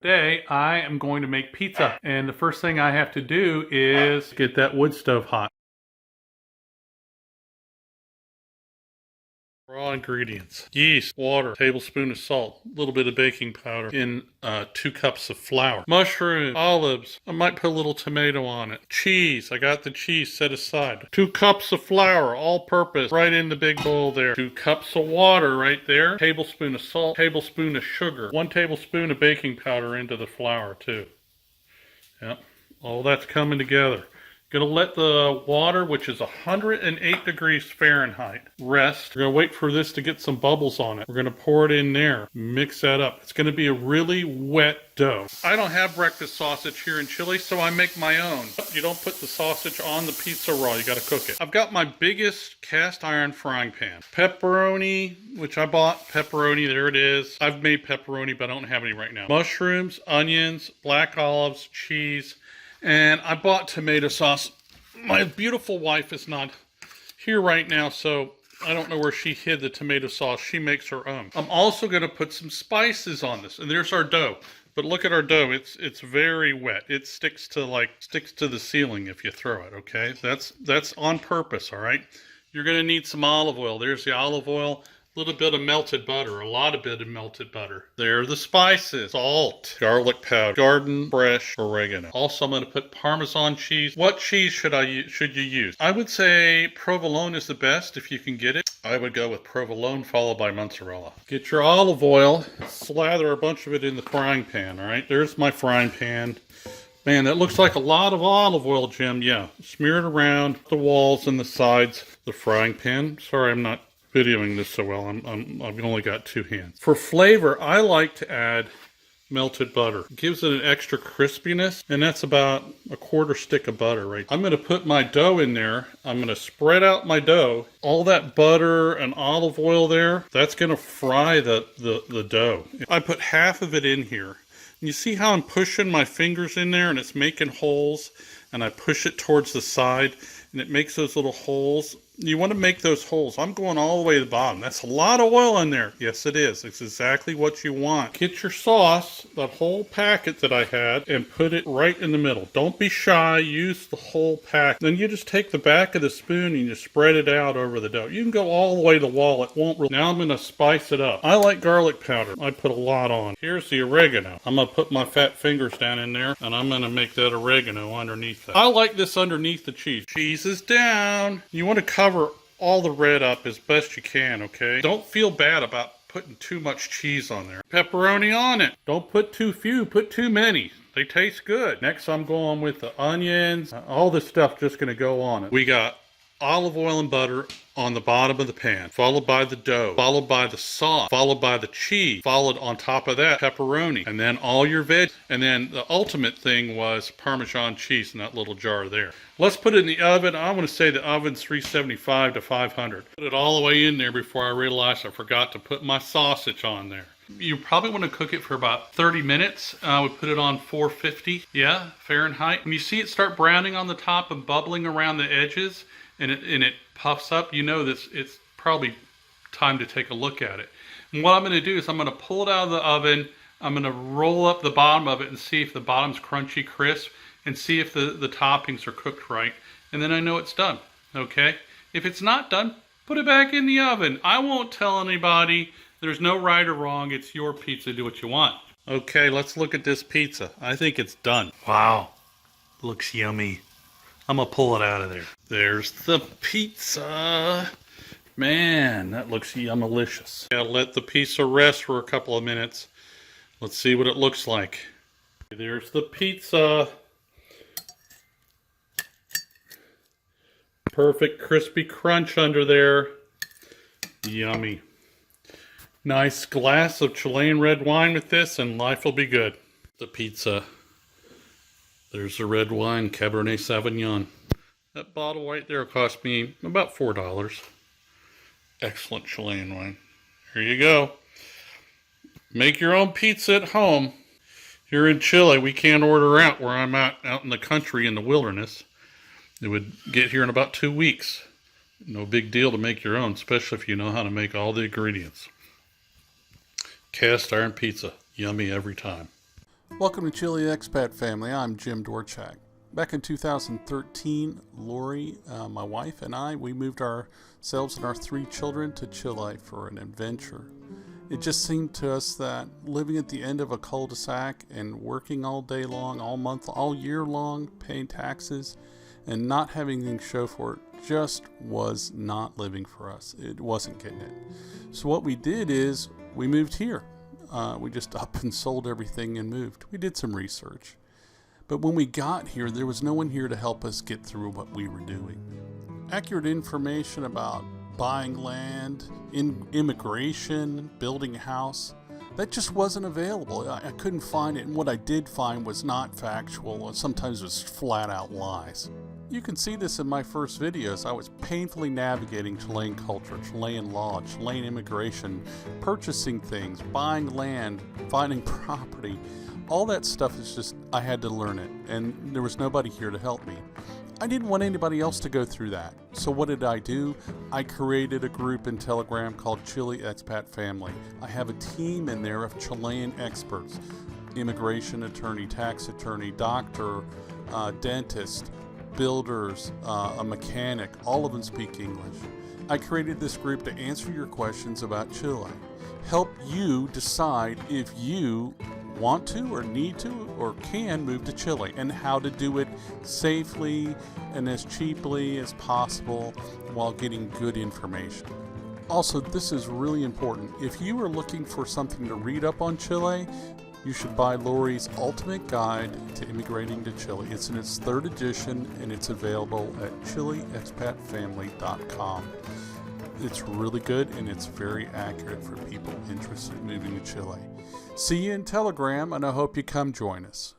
Today I am going to make pizza, and the first thing I have to do is get that wood stove hot. Raw ingredients: yeast, water, tablespoon of salt, a little bit of baking powder, in 2 cups of flour, mushrooms, olives, I might put a little tomato on it, cheese, I got the cheese set aside, 2 cups of flour, all purpose, right in the big bowl there, 2 cups of water right there, tablespoon of salt, tablespoon of sugar, 1 tablespoon of baking powder into the flour too. Yep, all that's coming together. Gonna let the water, which is 108 degrees Fahrenheit, rest. We're gonna wait for this to get some bubbles on it. We're gonna pour it in there, mix that up. It's gonna be a really wet dough. I don't have breakfast sausage here in Chile, so I make my own. You don't put the sausage on the pizza raw, you gotta cook it. I've got my biggest cast iron frying pan. Pepperoni, which I bought, pepperoni, there it is. I've made pepperoni, but I don't have any right now. Mushrooms, onions, black olives, cheese, and I bought tomato sauce. My beautiful wife is not here right now, so I don't know where she hid the tomato sauce. She makes her own. I'm also going to put some spices on this, and there's our dough. But look at our dough. It's very wet. It sticks to the ceiling if you throw it, okay? That's on purpose, all right? You're going to need some olive oil. There's the olive oil. A little bit of melted butter, a lot of bit of melted butter. There are the spices: salt, garlic powder, garden fresh oregano. Also, I'm going to put Parmesan cheese. What cheese should you use? I would say provolone is the best if you can get it. I would go with provolone followed by mozzarella. Get your olive oil, slather a bunch of it in the frying pan, all right? There's my frying pan. Man, that looks like a lot of olive oil, Jim. Yeah, smear it around the walls and the sides of the frying pan. Sorry, I'm not videoing this so well. I've only got 2 hands. For flavor, I like to add melted butter. It gives it an extra crispiness, and that's about a 1/4 stick of butter right there. I'm going to put my dough in there. I'm going to spread out my dough. All that butter and olive oil there, that's going to fry the dough. I put half of it in here. And you see how I'm pushing my fingers in there and it's making holes, and I push it towards the side and it makes those little holes. You want to make those holes. I'm going all the way to the bottom. That's a lot of oil in there. Yes, it is. It's exactly what you want. Get your sauce, that whole packet that I had, and put it right in the middle. Don't be shy. Use the whole pack. Then you just take the back of the spoon and you spread it out over the dough. You can go all the way to the wall. It won't really. Now I'm going to spice it up. I like garlic powder. I put a lot on. Here's the oregano. I'm going to put my fat fingers down in there, and I'm going to make that oregano underneath that. I like this underneath the cheese. Cheese is down. You want to cover all the red up as best you can, okay? Don't feel bad about putting too much cheese on there. Pepperoni on it. Don't put too few, put too many. They taste good. Next I'm going with the onions. All this stuff just gonna go on it. We got olive oil and butter on the bottom of the pan, followed by the dough, followed by the sauce, followed by the cheese, followed on top of that pepperoni, and then all your veg. And then the ultimate thing was Parmesan cheese in that little jar there. Let's put it in the oven. I want to say the oven's 375 to 500. Put it all the way in there before I realized I forgot to put my sausage on there. You probably want to cook it for about 30 minutes. I would put it on 450, yeah, Fahrenheit. When you see it start browning on the top and bubbling around the edges, and it puffs up, you know this, it's probably time to take a look at it. And what I'm going to do is I'm going to pull it out of the oven. I'm going to roll up the bottom of it and see if the bottom's crunchy crisp, and see if the toppings are cooked right. And then I know it's done, okay? If it's not done, put it back in the oven. I won't tell anybody. There's no right or wrong. It's your pizza. Do what you want. Okay, let's look at this pizza. I think it's done. Wow, looks yummy. I'm gonna pull it out of there. There's the pizza. Man, that looks yummalicious. Gotta let the pizza rest for a couple of minutes. Let's see what it looks like. There's the pizza. Perfect crispy crunch under there. Yummy. Nice glass of Chilean red wine with this, and life will be good. The pizza. There's the red wine, Cabernet Sauvignon. That bottle right there cost me about $4. Excellent Chilean wine. Here you go. Make your own pizza at home. Here in Chile, we can't order out where I'm at, out in the country in the wilderness. It would get here in about 2 weeks. No big deal to make your own, especially if you know how to make all the ingredients. Cast iron pizza. Yummy every time. Welcome to Chile Expat Family. I'm Jim Dorchak. Back in 2013, Lori, my wife, and I, we moved ourselves and our 3 children to Chile for an adventure. It just seemed to us that living at the end of a cul-de-sac and working all day long, all month, all year long, paying taxes, and not having anything to show for it just was not living for us. It wasn't getting it. So what we did is we moved here. We just up and sold everything and moved. We did some research. But when we got here, there was no one here to help us get through what we were doing. Accurate information about buying land, immigration, building a house, that just wasn't available. I couldn't find it, and what I did find was not factual, and sometimes it was flat out lies. You can see this in my first videos. I was painfully navigating Chilean culture, Chilean law, Chilean immigration, purchasing things, buying land, finding property. All that stuff is just, I had to learn it, and there was nobody here to help me. I didn't want anybody else to go through that. So what did I do? I created a group in Telegram called Chilean Attorney. I have a team in there of Chilean experts, immigration attorney, tax attorney, doctor, dentist, builders, a mechanic, all of them speak English. I created this group to answer your questions about Chile, help you decide if you want to or need to or can move to Chile, and how to do it safely and as cheaply as possible while getting good information. Also, this is really important. If you are looking for something to read up on Chile, you should buy Lori's Ultimate Guide to Immigrating to Chile. It's in its 3rd edition, and it's available at ChileanExpatFamily.com. It's really good, and it's very accurate for people interested in moving to Chile. See you in Telegram, and I hope you come join us.